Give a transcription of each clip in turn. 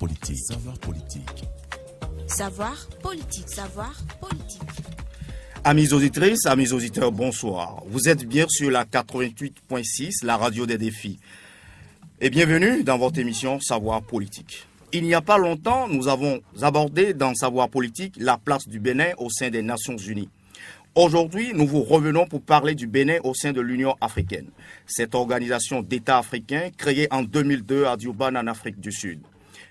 politique. Savoir politique. Savoir politique. Savoir politique. Amis auditrices, amis auditeurs, bonsoir. Vous êtes bien sur la 88.6, la radio des défis. Et bienvenue dans votre émission Savoir politique. Il n'y a pas longtemps, nous avons abordé dans Savoir politique la place du Bénin au sein des Nations Unies. Aujourd'hui, nous vous revenons pour parler du Bénin au sein de l'Union africaine. Cette organisation d'États africains créée en 2002 à Durban en Afrique du Sud.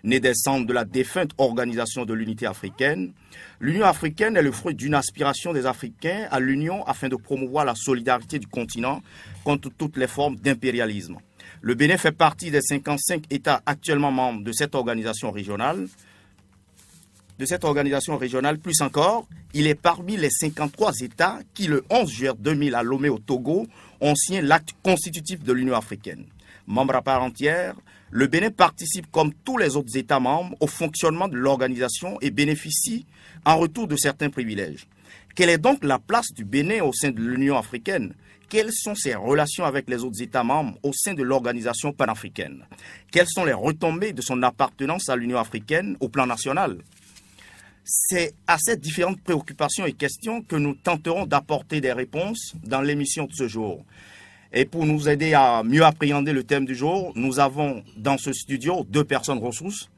Née des cendres de la défunte Organisation de l'Unité africaine, l'Union africaine est le fruit d'une aspiration des Africains à l'Union afin de promouvoir la solidarité du continent contre toutes les formes d'impérialisme. Le Bénin fait partie des 55 États actuellement membres de cette organisation régionale. Plus encore, il est parmi les 53 États qui, le 11 juillet 2000 à Lomé au Togo, ont signé l'acte constitutif de l'Union africaine. Membre à part entière, le Bénin participe comme tous les autres États membres au fonctionnement de l'organisation et bénéficie en retour de certains privilèges. Quelle est donc la place du Bénin au sein de l'Union africaine ? Quelles sont ses relations avec les autres États membres au sein de l'organisation panafricaine ? Quelles sont les retombées de son appartenance à l'Union africaine au plan national ? C'est à ces différentes préoccupations et questions que nous tenterons d'apporter des réponses dans l'émission de ce jour. Et pour nous aider à mieux appréhender le thème du jour, nous avons dans ce studio deux personnes ressources.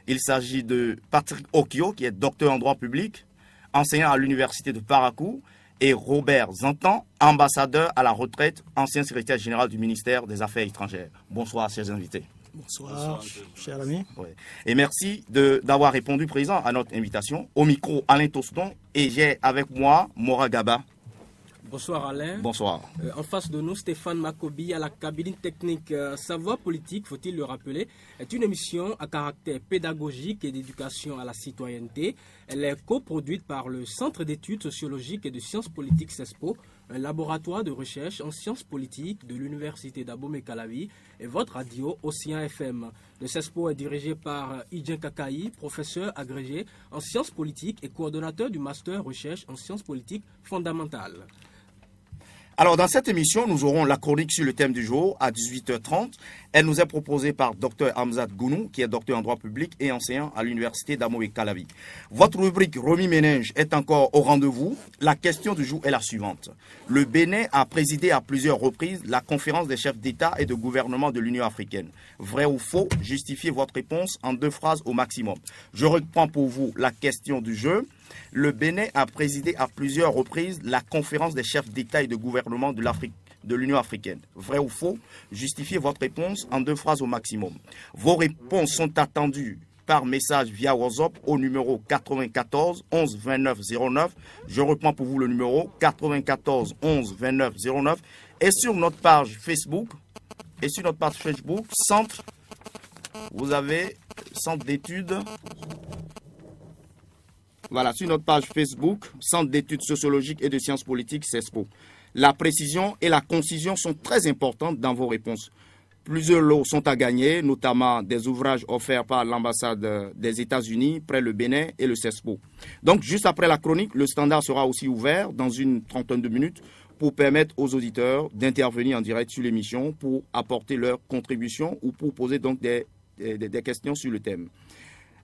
Il s'agit de Patrick Okio, qui est docteur en droit public, enseignant à l'université de Parakou, et Robert Zantan, ambassadeur à la retraite, ancien secrétaire général du ministère des Affaires étrangères. Bonsoir, chers invités. Bonsoir, cher ami. Ouais. Et merci d'avoir répondu présent à notre invitation. Au micro, Alain Toston, et j'ai avec moi Mora Gaba. Bonsoir Alain. Bonsoir. En face de nous, Stéphane Makobi à la cabine technique. Savoir politique, faut-il le rappeler, est une émission à caractère pédagogique et d'éducation à la citoyenneté. Elle est coproduite par le Centre d'études sociologiques et de sciences politiques CESPO, un laboratoire de recherche en sciences politiques de l'Université d'Abomey-Calavi et votre radio Océan FM. Le CESPO est dirigé par Idjen Kakaï, professeur agrégé en sciences politiques et coordonnateur du master recherche en sciences politiques fondamentales. Alors, dans cette émission, nous aurons la chronique sur le thème du jour à 18h30. Elle nous est proposée par Dr Hamzat Gounou, qui est docteur en droit public et enseignant à l'université d'Abomey-Calavi. Votre rubrique Remis Ménage est encore au rendez-vous. La question du jour est la suivante. Le Bénin a présidé à plusieurs reprises la conférence des chefs d'État et de gouvernement de l'Union africaine. Vrai ou faux? Justifiez votre réponse en 2 phrases au maximum. Je reprends pour vous la question du jeu. Le Bénin a présidé à plusieurs reprises la conférence des chefs d'État et de gouvernement de l'Union africaine. Vrai ou faux? Justifiez votre réponse en 2 phrases au maximum. Vos réponses sont attendues par message via WhatsApp au numéro 94 11 29 09. Je reprends pour vous le numéro 94 11 29 09. Et sur notre page Facebook, Centre, vous avez Centre d'études. Voilà, sur notre page Facebook, Centre d'études sociologiques et de sciences politiques, CESPO. La précision et la concision sont très importantes dans vos réponses. Plusieurs lots sont à gagner, notamment des ouvrages offerts par l'ambassade des États-Unis près le Bénin et le CESPO. Donc, juste après la chronique, le standard sera aussi ouvert dans une trentaine de minutes pour permettre aux auditeurs d'intervenir en direct sur l'émission pour apporter leur contribution ou pour poser donc des questions sur le thème.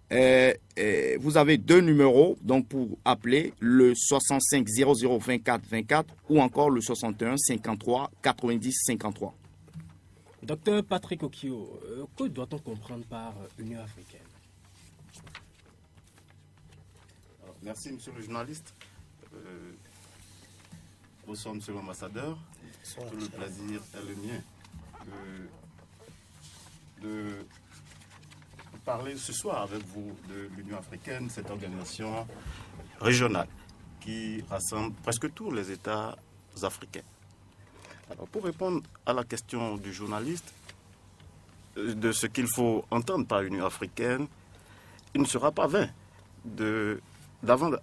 Vous avez 2 numéros donc pour appeler le 65 00 24 24 ou encore le 61 53 90 53. Docteur Patrick Okio, que doit-on comprendre par Union africaine? Alors, merci monsieur le journaliste. Bonsoir monsieur l'ambassadeur. Tout le plaisir est le mien de parler ce soir avec vous de l'Union africaine, cette organisation régionale qui rassemble presque tous les États africains. Alors, pour répondre à la question du journaliste, de ce qu'il faut entendre par Union africaine, il ne sera pas vain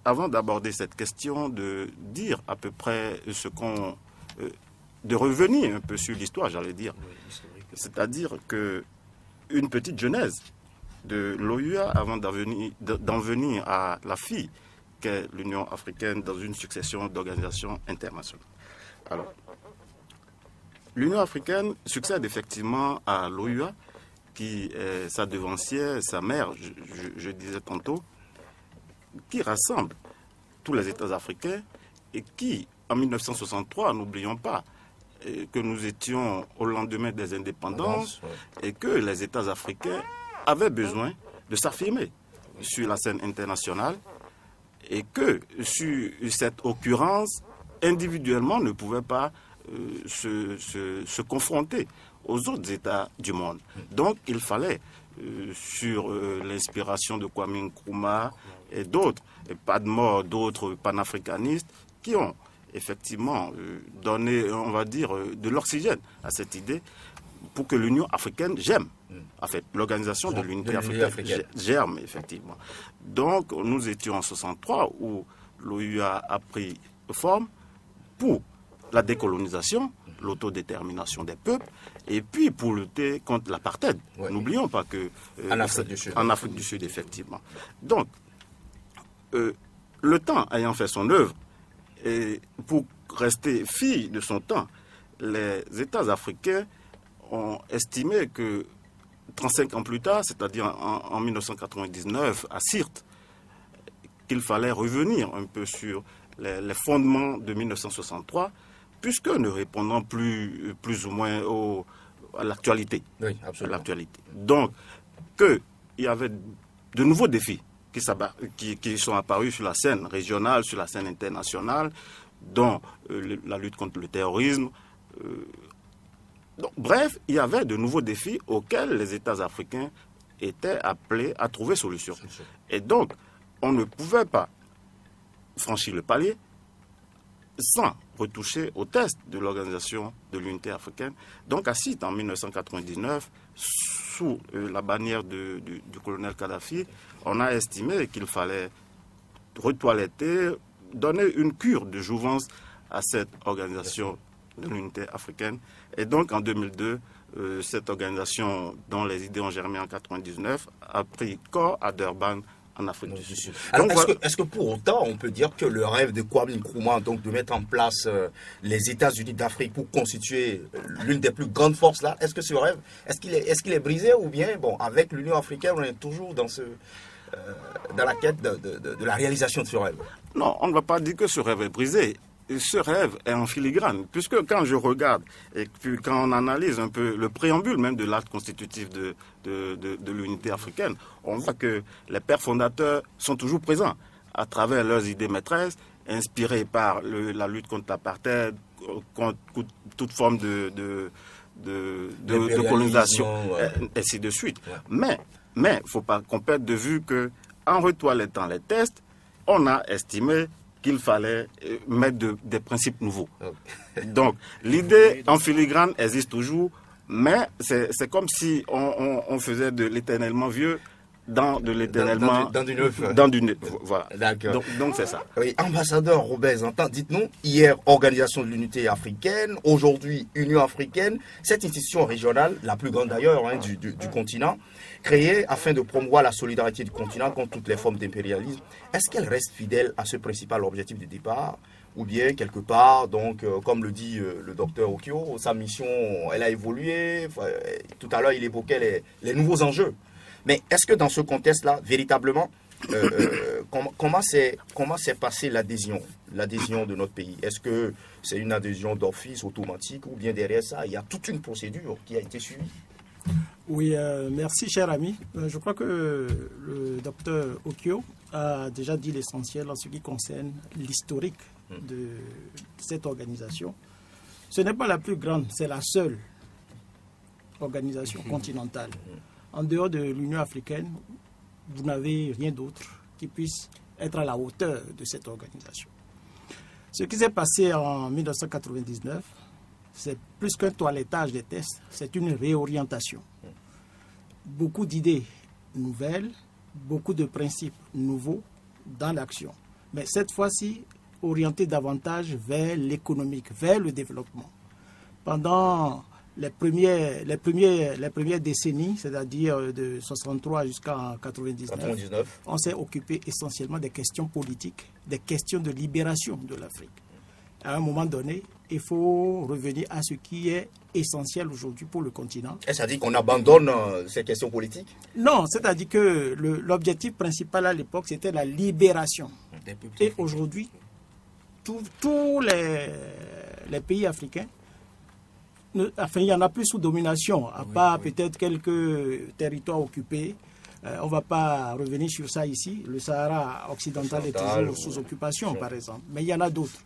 avant d'aborder cette question, de dire à peu près de revenir un peu sur l'histoire, j'allais dire. C'est-à-dire qu'une petite genèse de l'OUA avant d'en venir à la fille qu'est l'Union africaine dans une succession d'organisations internationales. Alors, l'Union africaine succède effectivement à l'OUA qui est sa devancière, sa mère, je disais tantôt, qui rassemble tous les États africains et qui, en 1963, n'oublions pas, que nous étions au lendemain des indépendances et que les États africains avaient besoin de s'affirmer sur la scène internationale et que sur cette occurrence, individuellement, ne pouvaient pas se confronter aux autres États du monde. Donc, il fallait, sur l'inspiration de Kwame Nkrumah et d'autres, et Padmore, d'autres panafricanistes, qui ont effectivement donné, on va dire, de l'oxygène à cette idée pour que l'Union africaine germe. En fait, l'organisation de l'unité africaine germe, effectivement. Donc, nous étions en 63 où l'OUA a pris forme pour la décolonisation, l'autodétermination des peuples, et puis pour lutter contre l'apartheid. N'oublions pas que... en Afrique du Sud, effectivement. Donc, le temps ayant fait son œuvre, et pour rester fille de son temps, les États africains ont estimé que 35 ans plus tard, c'est-à-dire en 1999, à Sirte, qu'il fallait revenir un peu sur les fondements de 1963, puisque ne répondant plus ou moins à l'actualité. Oui, absolument. Donc, qu'il y avait de nouveaux défis qui sont apparus sur la scène régionale, sur la scène internationale, dont la lutte contre le terrorisme. Donc, bref, il y avait de nouveaux défis auxquels les États africains étaient appelés à trouver solution. Et donc, on ne pouvait pas franchir le palier sans retoucher au test de l'Organisation de l'Unité africaine. Donc, à Sirte, en 1999, sous la bannière du colonel Kadhafi, on a estimé qu'il fallait retoiletter, donner une cure de jouvence à cette Organisation de l'Unité africaine. Et donc, en 2002, cette organisation, dont les idées ont germé en 1999, a pris corps à Durban, en Afrique du Sud. Alors, est-ce que pour autant, on peut dire que le rêve de Kwame Nkrumah, donc de mettre en place les États-Unis d'Afrique pour constituer l'une des plus grandes forces là, est-ce que ce rêve, est-ce qu'il est brisé, ou bien, bon, avec l'Union africaine, on est toujours dans la quête de la réalisation de ce rêve? Non, on ne va pas dire que ce rêve est brisé. Ce rêve est en filigrane, puisque quand je regarde et puis quand on analyse un peu le préambule même de l'acte constitutif de l'unité africaine, on voit que les pères fondateurs sont toujours présents à travers leurs idées maîtresses, inspirées par la lutte contre l'apartheid, contre toute forme de colonisation, et ainsi de suite. Ouais. Mais il ne faut pas qu'on perde de vue qu'en retoilettant les tests, on a estimé qu'il fallait mettre des principes nouveaux. Donc, l'idée en filigrane existe toujours, mais c'est comme si on faisait de l'éternellement vieux dans de l'éternellement... Dans du neuf. Dans du neuf, voilà. D'accord. Donc c'est ça. Oui, ambassadeur Robert Zantan, dites-nous, hier, Organisation de l'Unité africaine, aujourd'hui, Union africaine, cette institution régionale, la plus grande d'ailleurs du continent, créée afin de promouvoir la solidarité du continent contre toutes les formes d'impérialisme, est-ce qu'elle reste fidèle à ce principal objectif de départ, ou bien quelque part, donc, comme le dit le docteur Okio, sa mission, elle a évolué, tout à l'heure il évoquait les nouveaux enjeux. Mais est-ce que dans ce contexte-là, véritablement, comment s'est passée l'adhésion de notre pays? Est-ce que c'est une adhésion d'office automatique, ou bien derrière ça, il y a toute une procédure qui a été suivie? Oui, merci cher ami. Je crois que le docteur Okio a déjà dit l'essentiel en ce qui concerne l'historique de cette organisation. Ce n'est pas la plus grande, c'est la seule organisation continentale. En dehors de l'Union africaine, vous n'avez rien d'autre qui puisse être à la hauteur de cette organisation. Ce qui s'est passé en 1999, c'est plus qu'un toilettage des tests, c'est une réorientation. Beaucoup d'idées nouvelles, beaucoup de principes nouveaux dans l'action. Mais cette fois-ci, orienté davantage vers l'économique, vers le développement. Pendant les premières décennies, c'est-à-dire de 63 jusqu'à 99, on s'est occupé essentiellement des questions politiques, des questions de libération de l'Afrique. à un moment donné, il faut revenir à ce qui est essentiel aujourd'hui pour le continent. Et ça dit qu'on abandonne ces questions politiques? Non, c'est-à-dire que l'objectif principal à l'époque, c'était la libération. Et aujourd'hui, tous les pays africains, enfin, il y en a plus sous domination, à part peut-être quelques territoires occupés. On ne va pas revenir sur ça ici. Le Sahara occidental est toujours sous occupation, par exemple. Mais il y en a d'autres,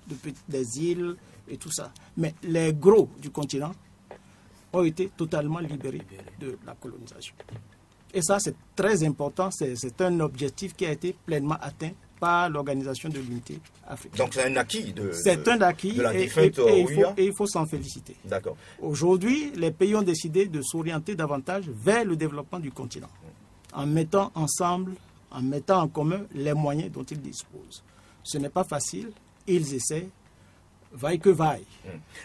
des îles et tout ça. Mais les gros du continent ont été totalement libérés de la colonisation. Et ça, c'est très important. C'est un objectif qui a été pleinement atteint par l'Organisation de l'Unité africaine. Donc c'est un acquis de la défunte OUA. Et il faut s'en féliciter. D'accord. Aujourd'hui, les pays ont décidé de s'orienter davantage vers le développement du continent, en mettant ensemble, en mettant en commun les moyens dont ils disposent. Ce n'est pas facile, ils essaient, vaille que vaille.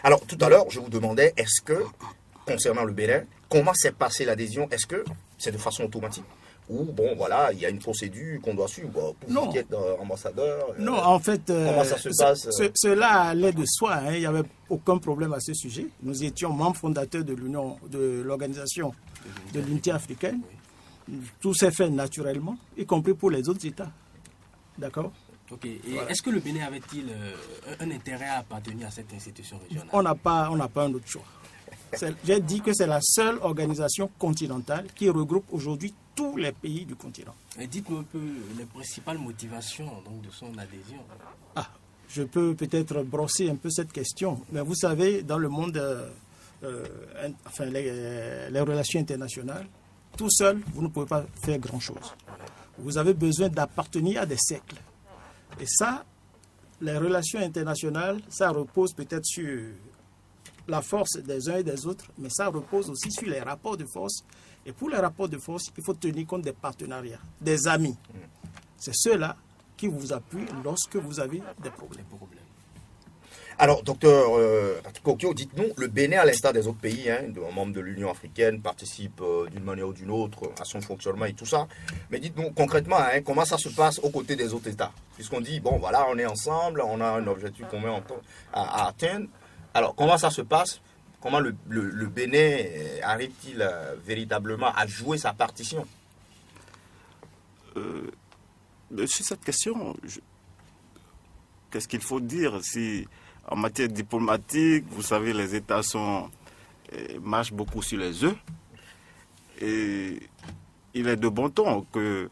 Alors tout à l'heure, je vous demandais, est-ce que, concernant le Bénin, comment s'est passée l'adhésion? Est-ce que c'est de façon automatique? Ou, bon, voilà, il y a une procédure qu'on doit suivre pour vous qui êtes ambassadeur? Non, en fait, comment ça se passe? Cela allait de soi, hein, il n'y avait aucun problème à ce sujet. Nous étions membres fondateurs de l'Organisation de l'Unité africaine. Tout s'est fait naturellement, y compris pour les autres États. D'accord? Ok. Et voilà. Est-ce que le Bénin avait-il un intérêt à appartenir à cette institution régionale? On n'a pas un autre choix. J'ai dit que c'est la seule organisation continentale qui regroupe aujourd'hui tous les pays du continent. Et dites-nous un peu les principales motivations donc, de son adhésion. Je peux peut-être brosser un peu cette question. Mais vous savez, dans le monde, les relations internationales, tout seul, vous ne pouvez pas faire grand-chose. Vous avez besoin d'appartenir à des siècles. Et ça, les relations internationales, ça repose peut-être sur la force des uns et des autres, mais ça repose aussi sur les rapports de force. Et pour les rapports de force, il faut tenir compte des partenariats, des amis. C'est ceux-là qui vous appuient lorsque vous avez des problèmes. Alors, docteur Okio, dites-nous, le Bénin, à l'instar des autres pays, membres de l'Union africaine, participe d'une manière ou d'une autre à son fonctionnement et tout ça. Mais dites-nous concrètement, comment ça se passe aux côtés des autres États? Puisqu'on dit, bon, voilà, on est ensemble, on a un objectif commun à atteindre. Alors, comment ça se passe? Comment le Bénin arrive-t-il véritablement à jouer sa partition? Sur cette question, qu'est-ce qu'il faut dire si, en matière diplomatique, vous savez, les États marchent beaucoup sur les œufs. Et il est de bon ton que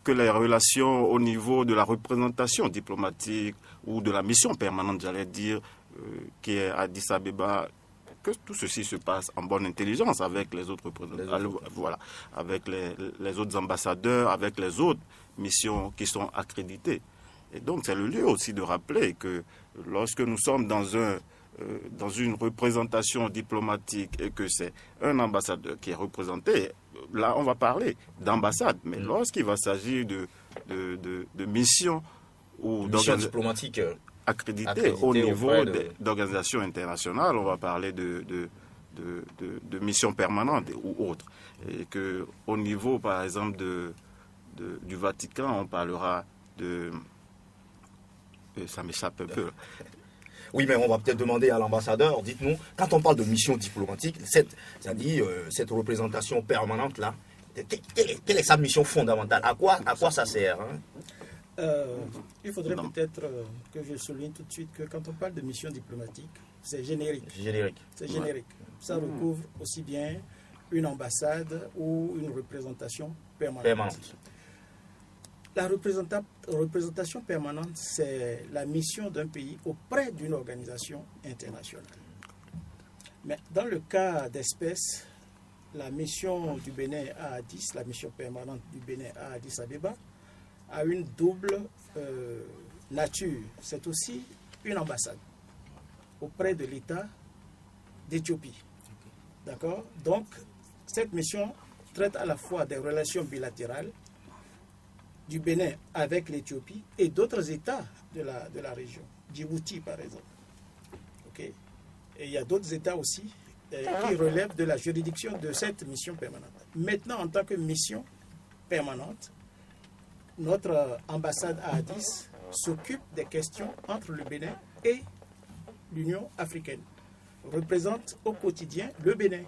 les relations au niveau de la représentation diplomatique ou de la mission permanente, j'allais dire, qui est à Addis Abeba, que tout ceci se passe en bonne intelligence avec les autres représentants, voilà, avec les autres ambassadeurs, avec les autres missions qui sont accréditées. Et donc c'est le lieu aussi de rappeler que lorsque nous sommes dans une représentation diplomatique et que c'est un ambassadeur qui est représenté, là on va parler d'ambassade, mais lorsqu'il va s'agir de missions ou d'organisations diplomatiques accréditées au niveau d'organisations internationales, on va parler de missions permanentes ou autres. Et qu'au niveau, par exemple, du Vatican, on parlera de... Ça m'échappe un peu. Oui, mais on va peut-être demander à l'ambassadeur, dites-nous, quand on parle de mission diplomatique, cette représentation permanente-là, quelle est sa mission fondamentale? À quoi ça sert? Il faudrait peut-être que je souligne tout de suite que quand on parle de mission diplomatique, c'est générique. C'est générique. Ça recouvre aussi bien une ambassade ou une représentation permanente. La représentation permanente, c'est la mission d'un pays auprès d'une organisation internationale. Mais dans le cas d'espèce, la mission du Bénin à Addis, la mission permanente du Bénin à Addis Abeba, a une double nature. C'est aussi une ambassade auprès de l'État d'Éthiopie. D'accord? Donc, cette mission traite à la fois des relations bilatérales du Bénin avec l'Éthiopie et d'autres États de la région. Djibouti, par exemple. Okay? Et il y a d'autres États aussi qui relèvent de la juridiction de cette mission permanente. Maintenant, en tant que mission permanente, notre ambassade à Addis s'occupe des questions entre le Bénin et l'Union africaine, représente au quotidien le Bénin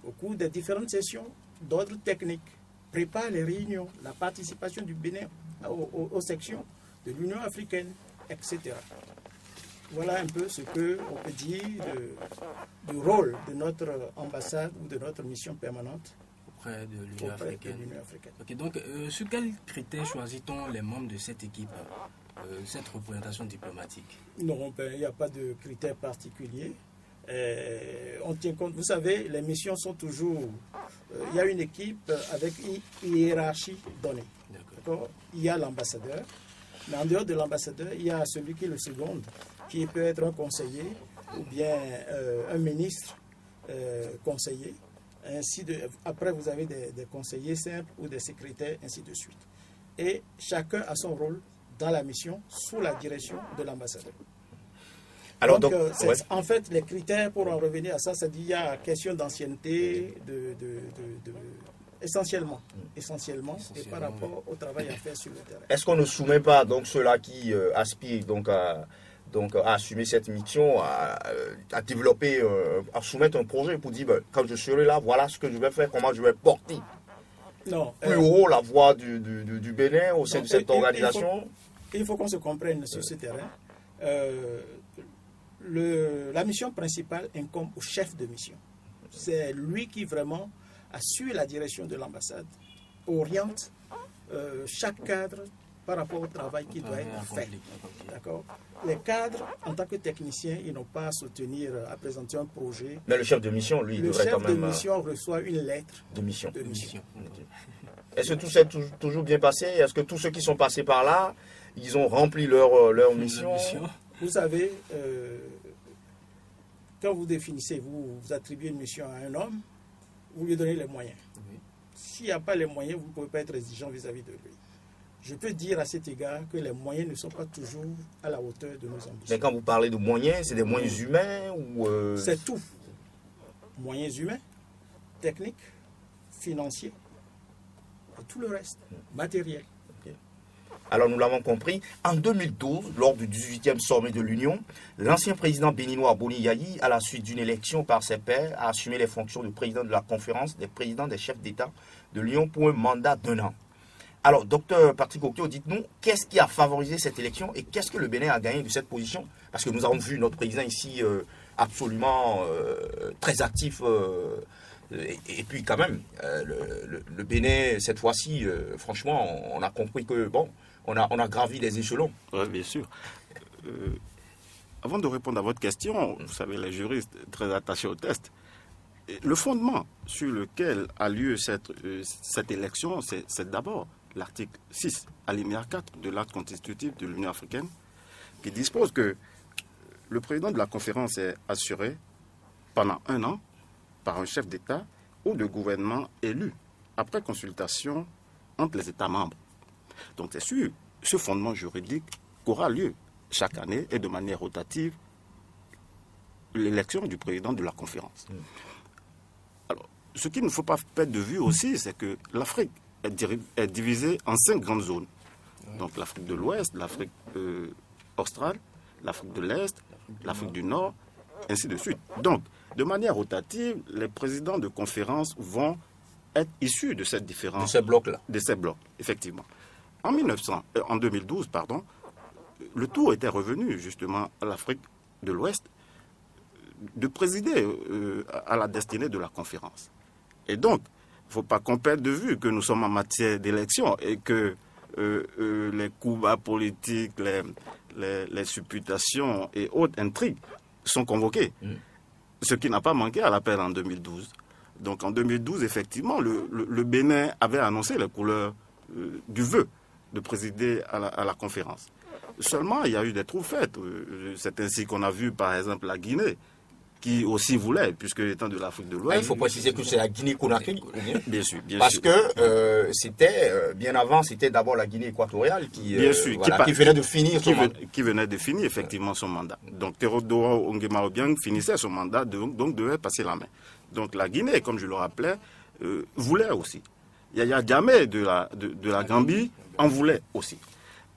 au cours des différentes sessions d'ordre technique, prépare les réunions, la participation du Bénin aux sections de l'Union africaine, etc. Voilà un peu ce qu'on peut dire du rôle de notre ambassade ou de notre mission permanente auprès de l'Union africaine. Ok, donc, sur quels critères choisit-on les membres de cette équipe, cette représentation diplomatique? Non, il n'y a pas de critères particuliers. On tient compte, vous savez, les missions sont toujours... il y a une équipe avec une hiérarchie donnée. D'accord. Il y a l'ambassadeur, mais en dehors de l'ambassadeur, il y a celui qui le seconde, qui peut être un conseiller ou bien un ministre conseiller. Après, vous avez des conseillers simples ou des secrétaires, ainsi de suite. Et chacun a son rôle dans la mission sous la direction de l'ambassadeur. Alors, donc, en fait, les critères, pour en revenir à ça, c'est qu'il y a question d'ancienneté, essentiellement, et par rapport au travail à faire sur le terrain. Est-ce qu'on ne soumet pas donc ceux-là qui aspirent à assumer cette mission, à développer, à soumettre un projet pour dire, quand je serai là, voilà ce que je vais faire, comment je vais porter plus haut la voix du Bénin au sein de cette organisation? Il faut qu'on se comprenne sur ce terrain. La mission principale incombe au chef de mission. C'est lui qui vraiment assure la direction de l'ambassade, oriente chaque cadre par rapport au travail qui doit être fait. D'accord. Les cadres, en tant que techniciens, ils n'ont pas à soutenir, à présenter un projet. Mais le chef de mission, lui, il devrait quand même... Le chef de mission reçoit une lettre de mission. Okay. Est-ce que tout s'est toujours bien passé? Est-ce que tous ceux qui sont passés par là, ils ont rempli leur mission? Vous savez, quand vous définissez, vous attribuez une mission à un homme, vous lui donnez les moyens. Oui. S'il n'y a pas les moyens, vous ne pouvez pas être exigeant vis-à-vis de lui. Je peux dire à cet égard que les moyens ne sont pas toujours à la hauteur de nos ambitions. Mais quand vous parlez de moyens, c'est des moyens humains ou... C'est tout. Moyens humains, techniques, financiers, et tout le reste, matériel. Okay. Alors nous l'avons compris, en 2012, lors du 18e sommet de l'Union, l'ancien président béninois Boni Yayi, à la suite d'une élection par ses pairs, a assumé les fonctions de président de la conférence des présidents des chefs d'État de l'Union pour un mandat d'1 an. Alors, docteur Patrick Okio, dites-nous, qu'est-ce qui a favorisé cette élection et qu'est-ce que le Bénin a gagné de cette position? Parce que nous avons vu notre président ici absolument très actif. Et puis quand même, le Bénin, cette fois-ci, franchement, on a compris que, bon, on a gravi les échelons. Oui, bien sûr. Avant de répondre à votre question, vous savez, les juristes très attachés au test, le fondement sur lequel a lieu cette élection, c'est d'abord l'article 6, alinéa 4 de l'acte constitutif de l'Union africaine, qui dispose que le président de la conférence est assuré pendant 1 an par un chef d'État ou de gouvernement élu, après consultation entre les États membres. Donc c'est sur ce fondement juridique qu'aura lieu chaque année et de manière rotative l'élection du président de la conférence. Alors, ce qu'il ne faut pas perdre de vue aussi, c'est que l'Afrique est divisée en 5 grandes zones. Donc l'Afrique de l'Ouest, l'Afrique australe, l'Afrique de l'Est, l'Afrique du Nord, ainsi de suite. Donc, de manière rotative, les présidents de conférences vont être issus de cette différence. De ces blocs-là. De ces blocs, effectivement. En 2012, le tour était revenu justement à l'Afrique de l'Ouest de présider à la destinée de la conférence. Et donc, il ne faut pas qu'on perde de vue que nous sommes en matière d'élection et que les coups bas politiques, les supputations et autres intrigues sont convoquées. Ce qui n'a pas manqué à l'appel en 2012. Donc en 2012, effectivement, le Bénin avait annoncé les couleurs du vœu de présider à la conférence. Seulement, il y a eu des trous faits. C'est ainsi qu'on a vu, par exemple, la Guinée, qui aussi voulait, puisque étant de l'Afrique de l'Ouest... Il faut préciser que c'est la Guinée-Conakry. Bien sûr. Parce que c'était, bien avant, c'était d'abord la Guinée équatoriale qui venait de finir son mandat. Qui venait de finir effectivement son mandat. Donc Théodore Nguema Obiang finissait son mandat, donc devait passer la main. Donc la Guinée, comme je le rappelais, voulait aussi. Yaya Jammeh de la Gambie en voulait aussi.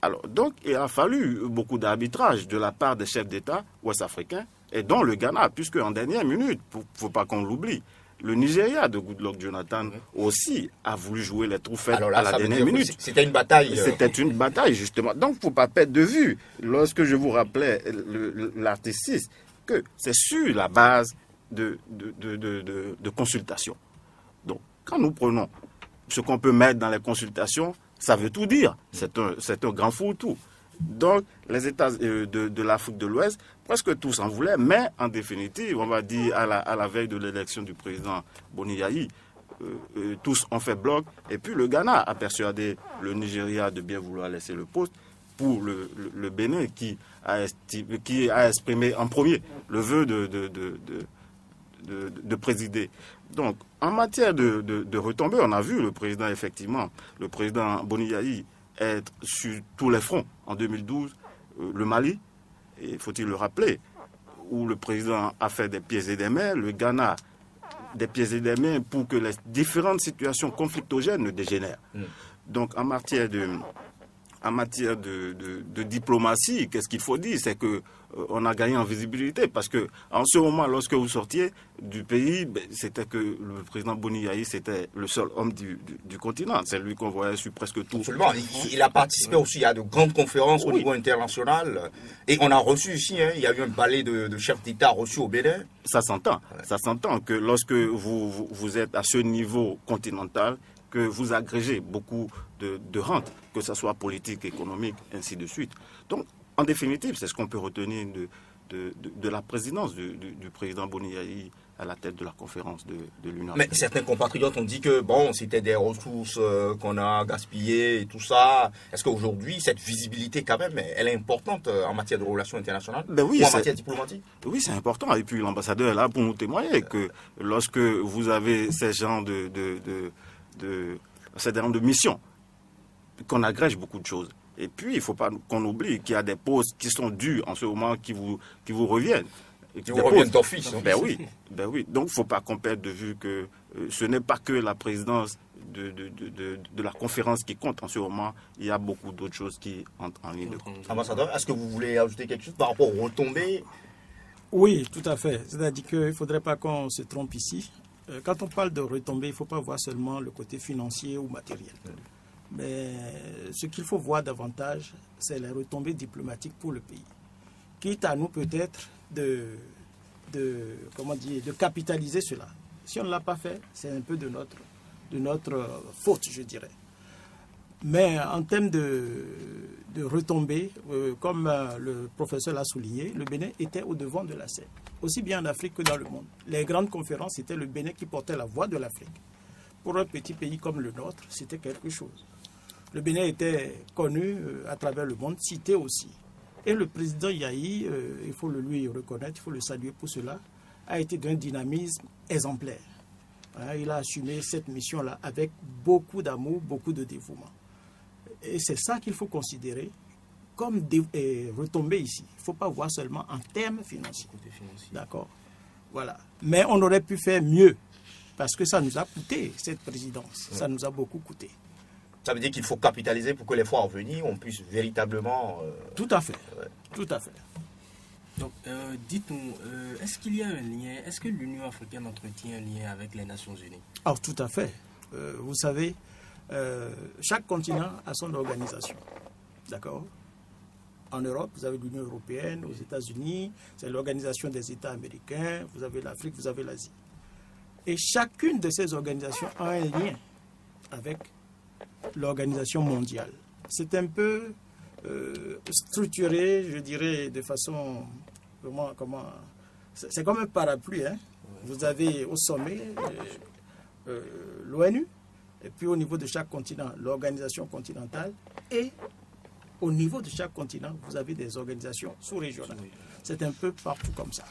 Alors, donc, il a fallu beaucoup d'arbitrage de la part des chefs d'État ouest-africains, et dont le Ghana, puisque en dernière minute, il ne faut pas qu'on l'oublie, le Nigeria de Goodluck Jonathan aussi a voulu jouer les trouphettes à la dernière minute. C'était une bataille. C'était une bataille, justement. Donc, il ne faut pas perdre de vue, lorsque je vous rappelais l'article 6, que c'est sur la base de consultations. Donc, quand nous prenons ce qu'on peut mettre dans les consultations, ça veut tout dire. C'est un grand fourre-tout. Donc, les États de l'Afrique de l'Ouest, presque tous en voulaient, mais en définitive, on va dire à la veille de l'élection du président Boni Yayi, tous ont fait bloc. Et puis le Ghana a persuadé le Nigeria de bien vouloir laisser le poste pour le Bénin qui a exprimé en premier le vœu de présider. Donc, en matière de retombées, on a vu le président, effectivement, le président Boni Yayi être sur tous les fronts. En 2012, le Mali, et faut-il le rappeler, où le président a fait des pieds et des mains, le Ghana des pieds et des mains pour que les différentes situations conflictogènes ne dégénèrent. Donc, en matière de diplomatie, qu'est-ce qu'il faut dire? C'est que on a gagné en visibilité, parce que en ce moment, lorsque vous sortiez du pays, c'était que le président Boni Yayi, c'était le seul homme du continent. C'est lui qu'on voyait sur presque tout. Absolument. Il a participé aussi à de grandes conférences au niveau international. Et on a reçu ici, il y a eu un balai de chefs d'État reçus au Bénin. Ça s'entend. Ça s'entend que lorsque vous êtes à ce niveau continental, que vous agrégez beaucoup de rentes, que ce soit politique, économique, ainsi de suite. Donc, en définitive, c'est ce qu'on peut retenir de la présidence du président Boni Yayi à la tête de la conférence de l'Union africaine. Mais certains compatriotes ont dit que bon, c'était des ressources qu'on a gaspillées et tout ça. Est-ce qu'aujourd'hui, cette visibilité, quand même, elle est importante en matière de relations internationales oui, ou en matière diplomatique? Oui, c'est important. Et puis l'ambassadeur est là pour nous témoigner que lorsque vous avez ces genres de missions, qu'on agrège beaucoup de choses. Et puis, il ne faut pas qu'on oublie qu'il y a des postes qui sont dus en ce moment qui vous reviennent. Qui vous reviennent d'office. Ben oui. Donc, il ne faut pas qu'on perde de vue que ce n'est pas que la présidence de la conférence qui compte en ce moment. Il y a beaucoup d'autres choses qui entrent en ligne de compte. Ambassadeur, est-ce que vous voulez ajouter quelque chose par rapport aux retombées? Oui, tout à fait. C'est-à-dire qu'il ne faudrait pas qu'on se trompe ici. Quand on parle de retombées, il ne faut pas voir seulement le côté financier ou matériel. Mais ce qu'il faut voir davantage, c'est les retombées diplomatiques pour le pays. Quitte à nous peut-être de capitaliser cela. Si on ne l'a pas fait, c'est un peu de notre faute, je dirais. Mais en termes de retombées, comme le professeur l'a souligné, le Bénin était au devant de la scène, aussi bien en Afrique que dans le monde. Les grandes conférences, c'était le Bénin qui portait la voix de l'Afrique. Pour un petit pays comme le nôtre, c'était quelque chose. Le Bénin était connu à travers le monde, cité aussi. Et le président Yayi, il faut le lui reconnaître, il faut le saluer pour cela, a été d'un dynamisme exemplaire. Il a assumé cette mission-là avec beaucoup d'amour, beaucoup de dévouement. Et c'est ça qu'il faut considérer comme retombées ici. Il ne faut pas voir seulement en termes financiers. D'accord. Voilà. Mais on aurait pu faire mieux, parce que ça nous a coûté, cette présidence. Ça nous a beaucoup coûté. Ça veut dire qu'il faut capitaliser pour que les fois à venir, on puisse véritablement... Tout à fait. Tout à fait. Donc, dites-nous, est-ce qu'il y a un lien, est-ce que l'Union africaine entretient un lien avec les Nations Unies? Alors, tout à fait. Vous savez, chaque continent a son organisation. D'accord? En Europe, vous avez l'Union européenne, aux États-Unis, c'est l'organisation des États américains, vous avez l'Afrique, vous avez l'Asie. Et chacune de ces organisations a un lien avec l'organisation mondiale. C'est un peu structuré, je dirais, de façon... c'est comme un parapluie. Vous avez au sommet l'ONU, et puis au niveau de chaque continent, l'organisation continentale, et au niveau de chaque continent, vous avez des organisations sous-régionales. C'est un peu partout comme ça.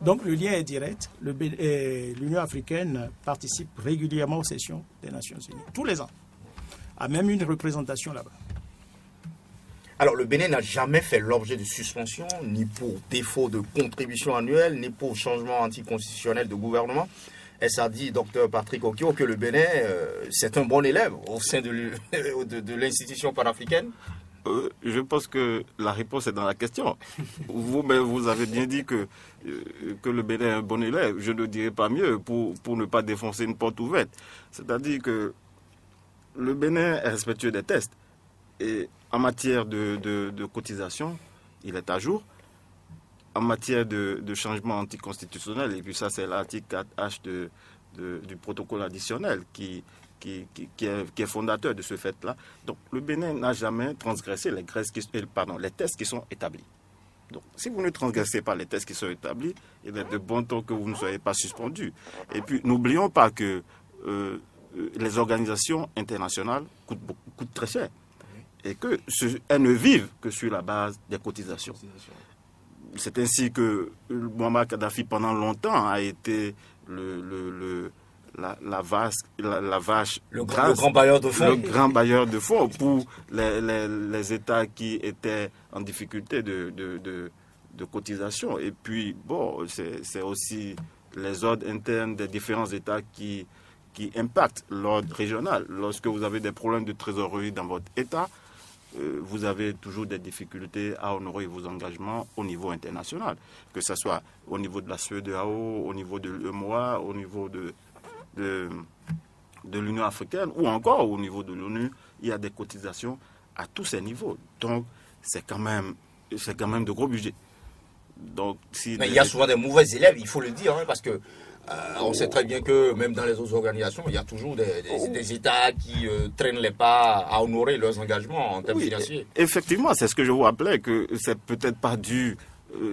Donc le lien est direct. L'Union africaine participe régulièrement aux sessions des Nations Unies, tous les ans, a même une représentation là-bas. Alors le Bénin n'a jamais fait l'objet de suspension, ni pour défaut de contribution annuelle, ni pour changement anticonstitutionnel de gouvernement. Et ça dit, Dr Patrick Okio, que le Bénin, c'est un bon élève au sein de l'institution panafricaine. Je pense que la réponse est dans la question. Vous avez bien dit que le Bénin est un bon élève. Je ne dirais pas mieux pour ne pas défoncer une porte ouverte. C'est-à-dire que le Bénin est respectueux des tests. Et en matière de cotisation, il est à jour. En matière de changement anticonstitutionnel, et puis ça c'est l'article 4H du protocole additionnel qui est fondateur de ce fait-là. Donc le Bénin n'a jamais transgressé les tests qui sont établis. Donc si vous ne transgressez pas les tests qui sont établis, il est de bon ton que vous ne soyez pas suspendu. Et puis n'oublions pas que les organisations internationales coûtent très cher et qu'elles ne vivent que sur la base des cotisations. C'est ainsi que Muammar Kadhafi pendant longtemps a été le grand bailleur de fonds. Le grand bailleur de fonds pour les États qui étaient en difficulté de cotisation. Et puis, bon, c'est aussi les ordres internes des différents États qui impactent l'ordre régional. Lorsque vous avez des problèmes de trésorerie dans votre État, vous avez toujours des difficultés à honorer vos engagements au niveau international, que ce soit au niveau de la CEDEAO, au niveau de l'UEMOA, au niveau de l'Union africaine ou encore au niveau de l'ONU. Il y a des cotisations à tous ces niveaux. Donc, c'est quand même de gros budgets. Donc, mais il y a souvent des mauvais élèves, il faut le dire, hein, parce que on sait très bien que même dans les autres organisations, il y a toujours des États qui traînent les pas à honorer leurs engagements en termes financiers. Effectivement, c'est ce que je vous rappelais, que c'est peut-être pas dû,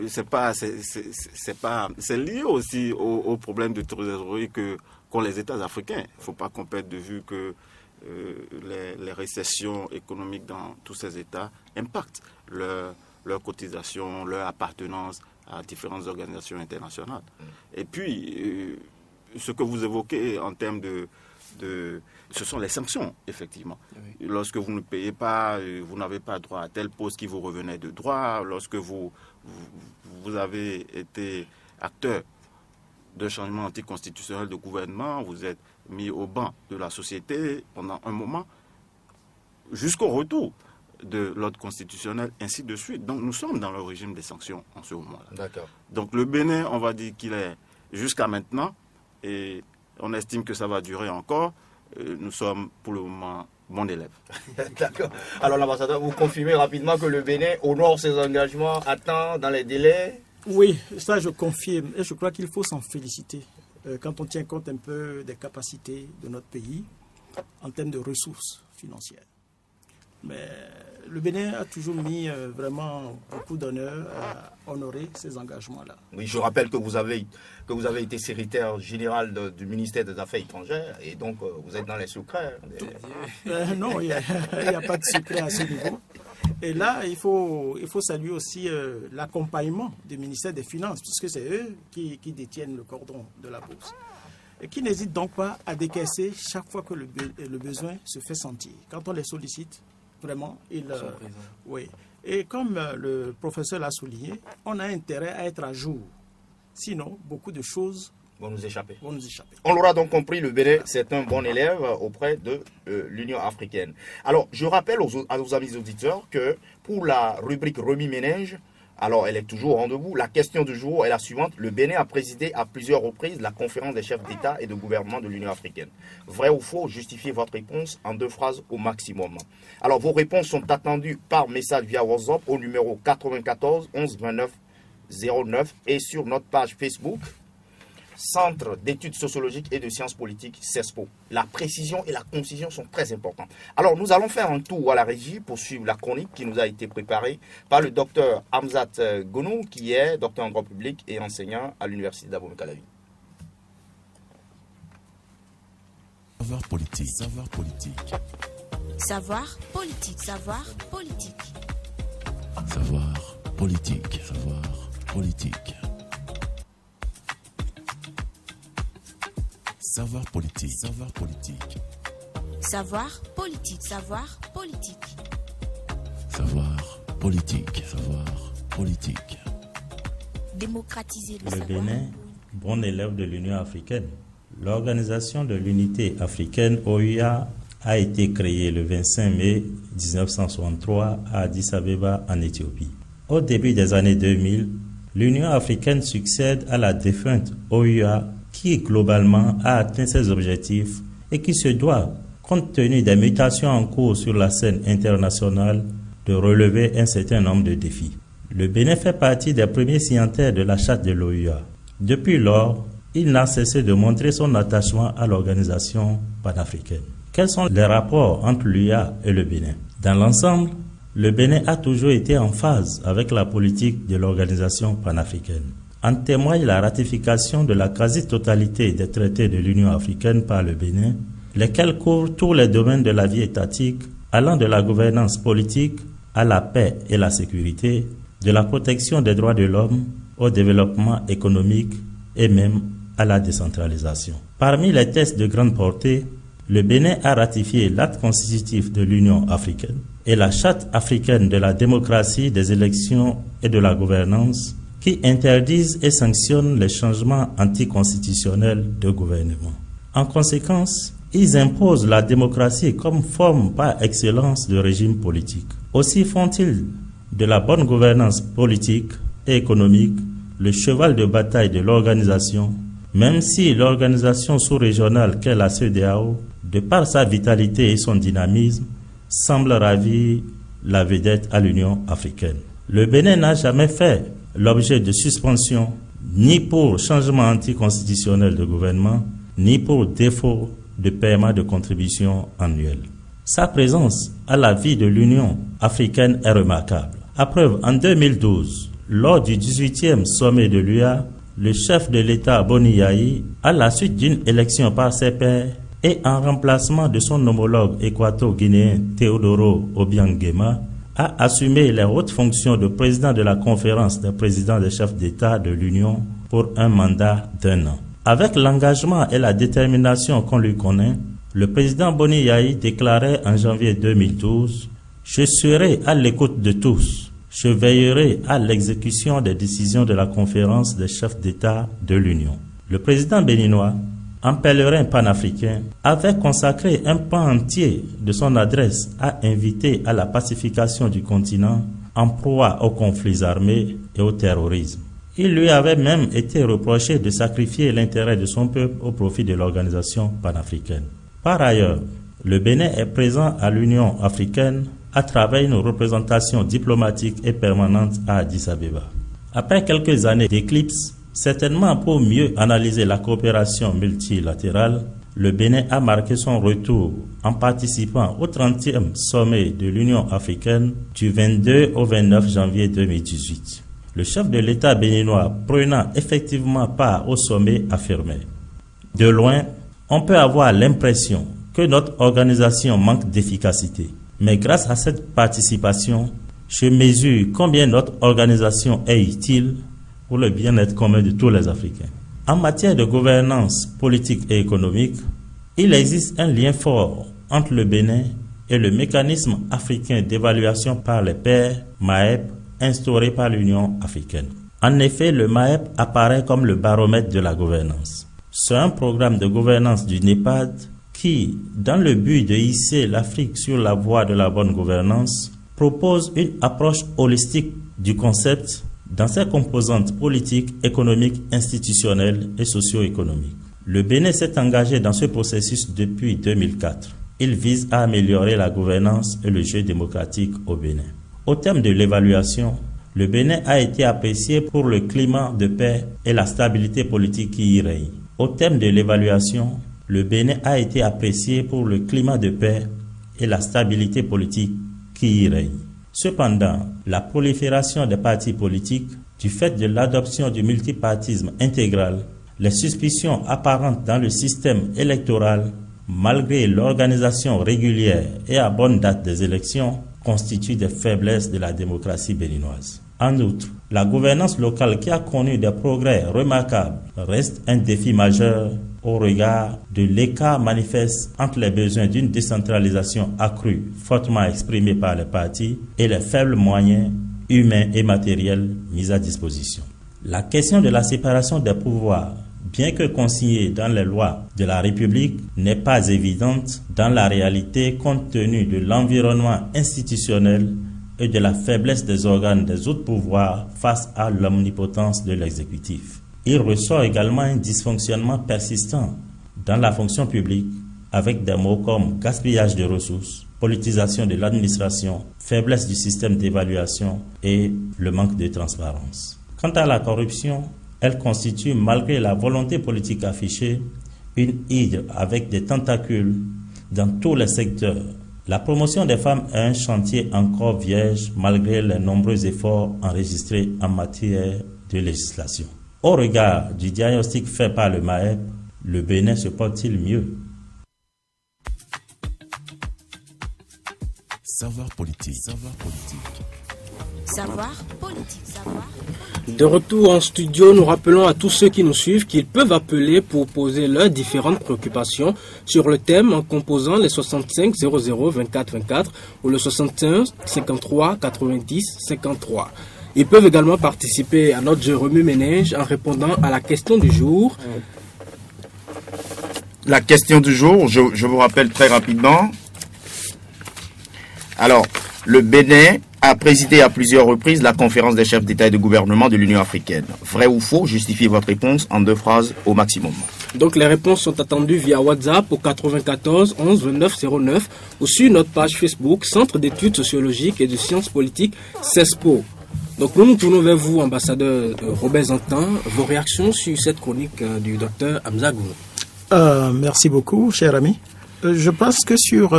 c'est lié aussi au problème de trésorerie qu'ont les États africains. Il ne faut pas qu'on perde de vue que les récessions économiques dans tous ces États impactent leur cotisation, leur appartenance à différentes organisations internationales. Et puis, ce que vous évoquez en termes ce sont les sanctions, effectivement. Oui. Lorsque vous ne payez pas, vous n'avez pas droit à tel poste qui vous revenait de droit. Lorsque vous avez été acteur d'un changement anticonstitutionnel de gouvernement, vous êtes mis au banc de la société pendant un moment, jusqu'au retour de l'ordre constitutionnel, ainsi de suite. Donc nous sommes dans le régime des sanctions en ce moment-là. D'accord. Donc le Bénin, on va dire qu'il est jusqu'à maintenant, et on estime que ça va durer encore. Nous sommes pour le moment bon élève. D'accord. Alors l'ambassadeur, vous confirmez rapidement que le Bénin honore ses engagements à temps, dans les délais? Oui, ça je confirme. Et je crois qu'il faut s'en féliciter quand on tient compte un peu des capacités de notre pays en termes de ressources financières. Mais le Bénin a toujours mis vraiment beaucoup d'honneur à honorer ces engagements-là. Oui, je rappelle que vous avez été secrétaire général du ministère des Affaires étrangères et donc vous êtes dans les secrets. Non, il n'y a pas de secret à ce niveau. Et là, il faut saluer aussi l'accompagnement du ministère des Finances, puisque c'est eux qui détiennent le cordon de la bourse. Et qui n'hésitent donc pas à décaisser chaque fois que le besoin se fait sentir. Quand on les sollicite, vraiment, ils sont présents. Oui. Et comme le professeur l'a souligné, on a intérêt à être à jour. Sinon, beaucoup de choses vont nous échapper. On l'aura donc compris, le Bénin, c'est un bon élève auprès de l'Union africaine. Alors, je rappelle à nos amis auditeurs que pour la rubrique Remis Ménage, alors elle est toujours au rendez-vous. La question du jour est la suivante. Le Bénin a présidé à plusieurs reprises la conférence des chefs d'État et de gouvernement de l'Union africaine. Vrai ou faux? Justifiez votre réponse en 2 phrases au maximum. Alors, vos réponses sont attendues par message via WhatsApp au numéro 94 11 29 09 et sur notre page Facebook, Centre d'études sociologiques et de sciences politiques, CESPO. La précision et la concision sont très importantes. Alors, nous allons faire un tour à la régie pour suivre la chronique qui nous a été préparée par le docteur Hamzat Gonou, qui est docteur en droit public et enseignant à l'université d'Abomey-Calavi. Savoir politique. Savoir politique. Savoir politique. Savoir politique. Savoir politique. Savoir politique. Savoir politique. Savoir politique. Savoir politique. Savoir politique. Savoir politique. Savoir politique. Démocratiser le savoir. Bénin, bon élève de l'Union africaine. L'Organisation de l'Unité africaine, OUA, a été créé le 25 mai 1963 à Addis Abeba en Éthiopie. Au début des années 2000, l'Union africaine succède à la défunte OUA qui globalement a atteint ses objectifs et qui se doit, compte tenu des mutations en cours sur la scène internationale, de relever un certain nombre de défis. Le Bénin fait partie des premiers signataires de la charte de l'OUA. Depuis lors, il n'a cessé de montrer son attachement à l'organisation panafricaine. Quels sont les rapports entre l'UA et le Bénin? Dans l'ensemble, le Bénin a toujours été en phase avec la politique de l'organisation panafricaine. En témoigne la ratification de la quasi-totalité des traités de l'Union africaine par le Bénin, lesquels couvrent tous les domaines de la vie étatique, allant de la gouvernance politique à la paix et la sécurité, de la protection des droits de l'homme au développement économique et même à la décentralisation. Parmi les textes de grande portée, le Bénin a ratifié l'acte constitutif de l'Union africaine et la charte africaine de la démocratie, des élections et de la gouvernance qui interdisent et sanctionnent les changements anticonstitutionnels de gouvernement. En conséquence, ils imposent la démocratie comme forme par excellence de régime politique. Aussi font-ils de la bonne gouvernance politique et économique le cheval de bataille de l'organisation, même si l'organisation sous-régionale qu'est la CEDEAO, de par sa vitalité et son dynamisme, semble ravir la vedette à l'Union africaine. Le Bénin n'a jamais fait l'objet de suspension, ni pour changement anticonstitutionnel de gouvernement, ni pour défaut de paiement de contributions annuelles. Sa présence à la vie de l'Union africaine est remarquable. À preuve, en 2012, lors du 18e sommet de l'UA, le chef de l'État Boni Yayi, à la suite d'une élection par ses pairs et en remplacement de son homologue équato-guinéen Teodoro Obiang Nguema, a assumé les hautes fonctions de président de la conférence des présidents des chefs d'État de l'Union pour un mandat d'1 an. Avec l'engagement et la détermination qu'on lui connaît, le président Boni Yayi déclarait en janvier 2012 « Je serai à l'écoute de tous. Je veillerai à l'exécution des décisions de la conférence des chefs d'État de l'Union. » Le président béninois, en pèlerin panafricain, avait consacré un pan entier de son adresse à inviter à la pacification du continent en proie aux conflits armés et au terrorisme. Il lui avait même été reproché de sacrifier l'intérêt de son peuple au profit de l'organisation panafricaine. Par ailleurs, le Bénin est présent à l'Union africaine à travers une représentation diplomatique et permanente à Addis Abeba. Après quelques années d'éclipse, certainement pour mieux analyser la coopération multilatérale, le Bénin a marqué son retour en participant au 30e sommet de l'Union africaine du 22 au 29 janvier 2018. Le chef de l'État béninois prenant effectivement part au sommet affirmait « De loin, on peut avoir l'impression que notre organisation manque d'efficacité. Mais grâce à cette participation, je mesure combien notre organisation est utile pour le bien-être commun de tous les Africains. » En matière de gouvernance politique et économique, il existe un lien fort entre le Bénin et le mécanisme africain d'évaluation par les pairs, MAEP, instauré par l'Union africaine. En effet, le MAEP apparaît comme le baromètre de la gouvernance. C'est un programme de gouvernance du NEPAD qui, dans le but de hisser l'Afrique sur la voie de la bonne gouvernance, propose une approche holistique du concept dans ses composantes politiques, économiques, institutionnelles et socio-économiques. Le Bénin s'est engagé dans ce processus depuis 2004. Il vise à améliorer la gouvernance et le jeu démocratique au Bénin. Au terme de l'évaluation, le Bénin a été apprécié pour le climat de paix et la stabilité politique qui y règne. Au terme de l'évaluation, le Bénin a été apprécié pour le climat de paix et la stabilité politique qui y règne. Cependant, la prolifération des partis politiques, du fait de l'adoption du multipartisme intégral, les suspicions apparentes dans le système électoral, malgré l'organisation régulière et à bonne date des élections, constituent des faiblesses de la démocratie béninoise. En outre, la gouvernance locale qui a connu des progrès remarquables reste un défi majeur au regard de l'écart manifeste entre les besoins d'une décentralisation accrue, fortement exprimée par les partis, et les faibles moyens humains et matériels mis à disposition. La question de la séparation des pouvoirs bien que consignée dans les lois de la République, n'est pas évidente dans la réalité compte tenu de l'environnement institutionnel et de la faiblesse des organes des autres pouvoirs face à l'omnipotence de l'exécutif. Il ressort également un dysfonctionnement persistant dans la fonction publique avec des mots comme gaspillage de ressources, politisation de l'administration, faiblesse du système d'évaluation et le manque de transparence. Quant à la corruption, elle constitue, malgré la volonté politique affichée, une hydre avec des tentacules dans tous les secteurs. La promotion des femmes est un chantier encore vierge malgré les nombreux efforts enregistrés en matière de législation. Au regard du diagnostic fait par le MAEP, le Bénin se porte-t-il mieux? Savoir politique. Savoir politique. Savoir politique. Savoir politique. De retour en studio, nous rappelons à tous ceux qui nous suivent qu'ils peuvent appeler pour poser leurs différentes préoccupations sur le thème en composant les 65 00 24 24 ou le 61 53 90 53. Ils peuvent également participer à notre jeu remue-ménage en répondant à la question du jour. La question du jour, je vous rappelle très rapidement. Alors, le Bénin a présidé à plusieurs reprises la conférence des chefs d'État et de gouvernement de l'Union africaine. Vrai ou faux? Justifiez votre réponse en 2 phrases au maximum. Donc les réponses sont attendues via WhatsApp au 94 11 29 09 ou sur notre page Facebook Centre d'études sociologiques et de sciences politiques CESPO. Donc nous nous tournons vers vous, ambassadeur Robert Zantan, vos réactions sur cette chronique du docteur Hamza Gounou. Merci beaucoup, cher ami. Je pense que sur